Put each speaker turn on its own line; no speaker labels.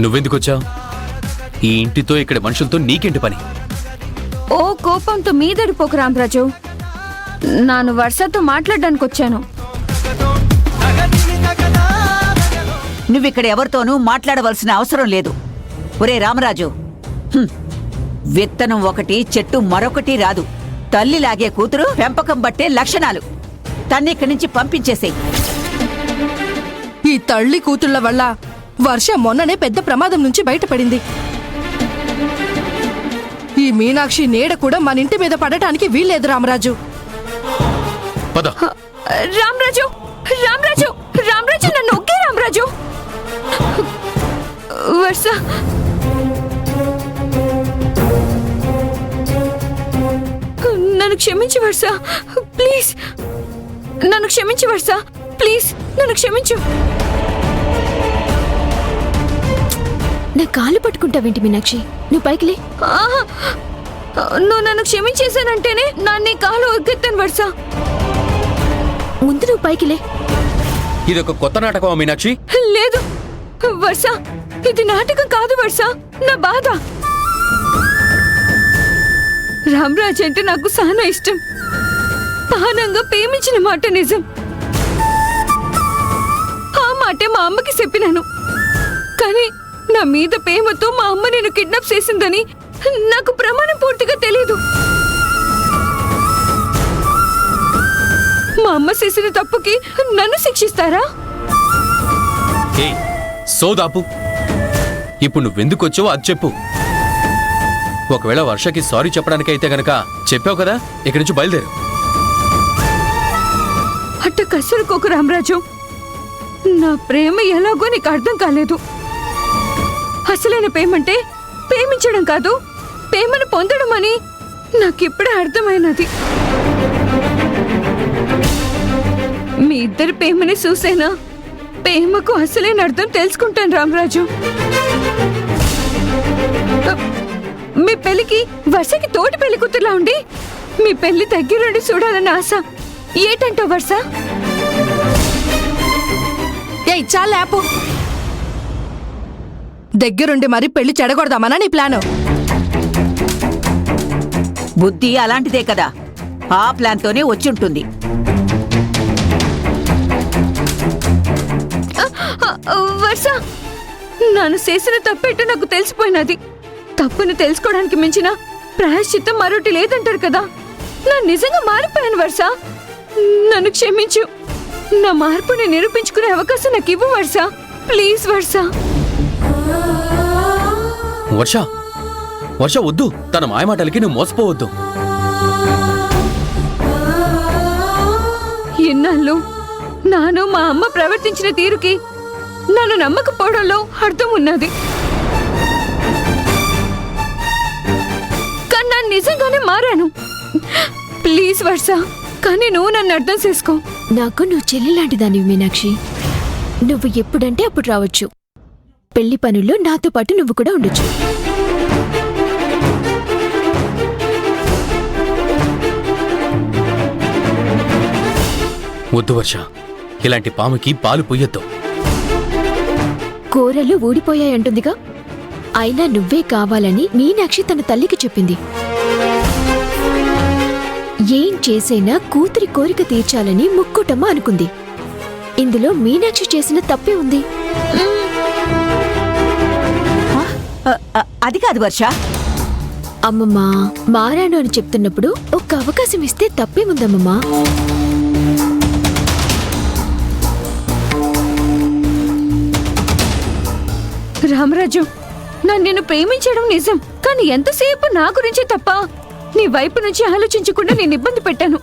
నువ్వెందుకొచ్చావు? ఈ ఇంటితో ఇక్కడ మనుషులతో నీకేంటి పని?
ఓ కోపంతో మీదడిపోకు రామరాజు. నాను వర్షతో మాట్లాడడానికి వచ్చాను.
నువ్విక్కడ ఎవరితోనూ మాట్లాడవలసిన అవసరం లేదు. ఒరే రామరాజు, విత్తనం ఒకటి చెట్టు మరొకటి రాదు. తల్లిలాగే కూతురు పెంపకం బట్టే లక్షణాలు. తన్నిక్కడి నుంచి పంపించేసేయ్.
ఈ తల్లి కూతుళ్ల వల్ల వర్ష మొన్ననే పెద్ద ప్రమాదం నుంచి బయటపడింది. ఈ మీనాక్షి నీడ కూడా మన ఇంటి మీద పడటానికి వీల్లేదు రామరాజు.
పద.
రామరాజు రామరాజు రామరాజు నన్ను ఒకే రామరాజు. వర్ష నన్ను క్షమించు వర్ష, ప్లీజ్. నన్ను క్షమించు వర్ష, ప్లీజ్. నన్ను క్షమించు.
నా కాళ్ళు పట్టుకుంటావేంటి మీనాక్షి? నువ్వు పైకిలే.
నువ్వు నన్ను క్షమించేశానంటేనే నన్ను కాలు ఒగ్గెత్తాను వర్ష.
ముందు నువ్వు పైకిలే.
ఇదొక కొత్త నాటకమా మీనాక్షి?
లేదు వర్ష, ఇది నాటకం కాదు వర్ష. నా బాధ. రామరాజ్ అంటే నాకు చాలా ఇష్టం. ప్రాణంగా ప్రేమించిన మాట నిజం. ఆ మాటే మా అమ్మకి చెప్పినాను. కానీ నా మీద ప్రేమతో మా అమ్మ నేను కిడ్నాప్ చేసిందని నాకు ప్రమాణం పూర్తిగా తెలీదు. మా అమ్మ చేసిన తప్పుకి నన్ను శిక్షిస్తారా?
సోదాపు. ఇప్పుడు నువ్వెందుకొచ్చావో అది చెప్పు. ఒకవేళ వర్షకి సారీ చెప్పడానికైతే గనక చెప్పావు కదా, ఇక్కడి నుంచి బయలుదేరు.
అట్ట కసురుకోకు రామరాజు. నా ప్రేమ ఎలాగో నీకు అర్థం కాలేదు. అసలైన ప్రేమంటే ప్రేమించడం కాదు, ప్రేమను పొందడం అని నాకిప్పుడే అర్థమైనది. మీ ఇద్దరి ప్రేమని చూసేనా ప్రేమకు అసలైన అర్థం తెలుసుకుంటాను రామరాజు. మీ పెళ్లికి వర్షకి తోటి పెళ్లి కూతురులా ఉండి మీ పెళ్లి దగ్గరుండి చూడాలన్న ఆశ. ఏటంటో వర్ష?
ఏయ్ చాలా ఆపు. దగ్గరుండి మరి పెళ్లి చెడగొడదామనా నీ ప్లాను?
బుద్ధి అలాంటిదే కదా, ఆ ప్లాన్తోనే వచ్చుంటుంది.
వర్ష, నన్ను చేసిన తప్పేంటో నాకు తెలిసిపోయినది. తప్పును తెలుసుకోవడానికి మించిన ప్రాయశ్చిత్తం మరొకటి లేదంటారు కదా. నా నిజంగా మారిపోయాను వర్ష. నన్ను క్షమించు. నా మార్పుని నిరూపించుకునే అవకాశం నాకు ఇవ్వు వర్ష, ప్లీజ్ వర్ష.
వర్ష వర్ష వద్దు. తన మాయమాటలకి నువ్వు మోసపోవద్దు.
ఎన్నాళ్ళు నాను మా అమ్మ ప్రవర్తించిన తీరుకి నన్ను నమ్మకపోవడంలో అర్థం ఉన్నది. కానీ నేను నిజంగానే మారాను. ప్లీజ్ వర్ష, కానీ నువ్వు నన్ను అర్థం చేసుకో.
నాకు నువ్వు చెల్లి లాంటిదానివి మీనాక్షి. నువ్వు ఎప్పుడంటే అప్పుడు రావచ్చు. పెళ్లి పనుల్లో నాతో పాటు నువ్వు కూడా ఉండొచ్చు.
వద్దు వర్ష, ఇలాంటి పాముకి పాలు పొయ్యొద్దు.
కూరలు ఊడిపోయాయంటుందిగా. అయినా నువ్వే కావాలని మీనాక్షి తన తల్లికి చెప్పింది. ఏం చేసైనా కూతురి కోరిక తీర్చాలని ముక్కుటమ్మ అనుకుంది. ఇందులో మీనాక్షి చేసిన తప్పే ఉంది.
అది కాదు వర్ష.
అమ్మమ్మా, మారాను అని చెప్తున్నప్పుడు ఒక్క అవకాశం ఇస్తే తప్పేముందమ్మమ్మా.
రామరాజు, నన్ను నేను ప్రేమించడం నిజం. కానీ ఎంతసేపు నా గురించి తప్ప నీ వైపు నుంచి ఆలోచించకుండా నేను ఇబ్బంది పెట్టాను.